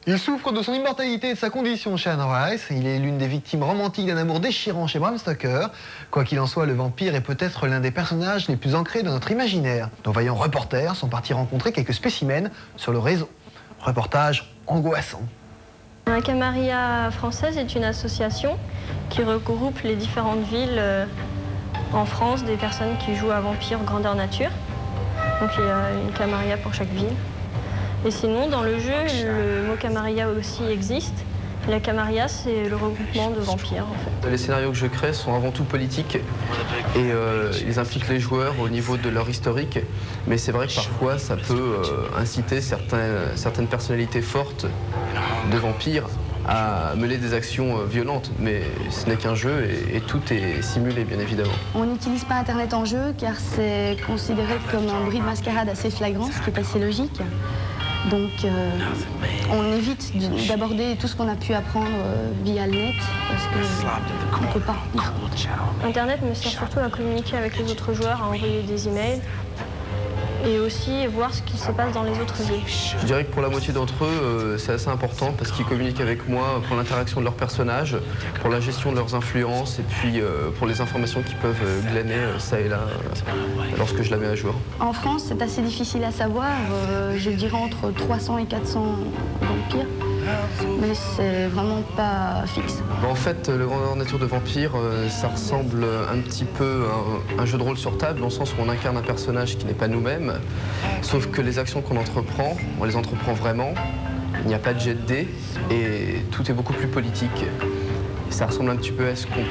Il souffre de son immortalité et de sa condition chez Anne Rice. Il est l'une des victimes romantiques d'un amour déchirant chez Bram Stoker. Quoi qu'il en soit, le vampire est peut-être l'un des personnages les plus ancrés dans notre imaginaire. Nos vaillants reporters sont partis rencontrer quelques spécimens sur le réseau. Reportage angoissant. La Camarilla française est une association qui regroupe les différentes villes en France des personnes qui jouent à vampire grandeur nature. Donc il y a une Camarilla pour chaque ville. Et sinon, dans le jeu, le mot Camarilla aussi existe. La Camarilla, c'est le regroupement de vampires, en fait. Les scénarios que je crée sont avant tout politiques et ils impliquent les joueurs au niveau de leur historique. Mais c'est vrai que parfois, ça peut inciter certaines personnalités fortes de vampires à mener des actions violentes. Mais ce n'est qu'un jeu et tout est simulé, bien évidemment. On n'utilise pas Internet en jeu car c'est considéré comme un bris de mascarade assez flagrant, ce qui est assez logique. Donc on évite d'aborder tout ce qu'on a pu apprendre via le net parce qu'on ne peut pas. Internet me sert surtout à communiquer avec les autres joueurs, à envoyer des emails et aussi voir ce qui se passe dans les autres villes. Je dirais que pour la moitié d'entre eux, c'est assez important parce qu'ils communiquent avec moi pour l'interaction de leurs personnages, pour la gestion de leurs influences et puis pour les informations qu'ils peuvent glaner ça et là lorsque je la mets à jour. En France, c'est assez difficile à savoir, je dirais entre 300 et 400 vampires. Mais c'est vraiment pas fixe. En fait, le grandeur nature de vampire, ça ressemble un petit peu à un jeu de rôle sur table, dans le sens où on incarne un personnage qui n'est pas nous-mêmes, sauf que les actions qu'on entreprend, on les entreprend vraiment, il n'y a pas de jet de dés et tout est beaucoup plus politique. Ça ressemble un petit peu à ce qu'on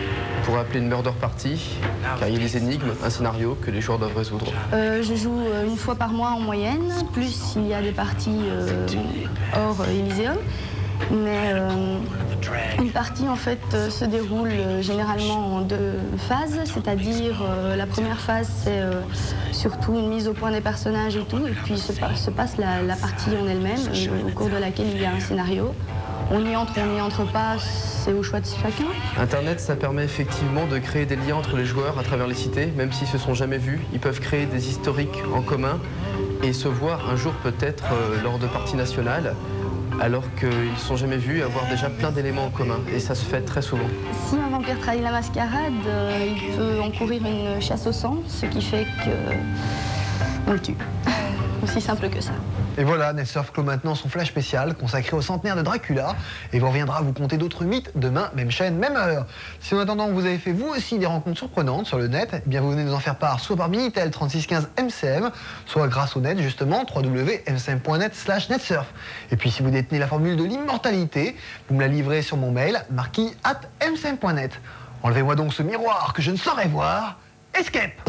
pourrait appeler une murder party, car il y a des énigmes, un scénario que les joueurs doivent résoudre. Je joue une fois par mois en moyenne, plus il y a des parties hors Elysium. Mais une partie en fait se déroule généralement en deux phases, c'est-à-dire la première phase c'est surtout une mise au point des personnages et tout, et puis se passe la partie en elle-même, au cours de laquelle il y a un scénario. On y entre, on n'y entre pas, c'est au choix de chacun. Internet, ça permet effectivement de créer des liens entre les joueurs à travers les cités, même s'ils ne se sont jamais vus. Ils peuvent créer des historiques en commun et se voir un jour peut-être lors de parties nationales, alors qu'ils ne se sont jamais vus et avoir déjà plein d'éléments en commun. Et ça se fait très souvent. Si un vampire trahit la mascarade, il peut encourir une chasse au sang, ce qui fait qu'on le tue. Aussi simple que ça. Et voilà, NetSurf clôt maintenant son flash spécial consacré au centenaire de Dracula et vous reviendra vous conter d'autres mythes demain, même chaîne, même heure. Si en attendant vous avez fait vous aussi des rencontres surprenantes sur le net, eh bien vous venez nous en faire part soit par Minitel 3615 MCM, soit grâce au net justement www.mcm.net/netsurf. Et puis si vous détenez la formule de l'immortalité, vous me la livrez sur mon mail marquis@mcm.net. Enlevez-moi donc ce miroir que je ne saurais voir. Escape!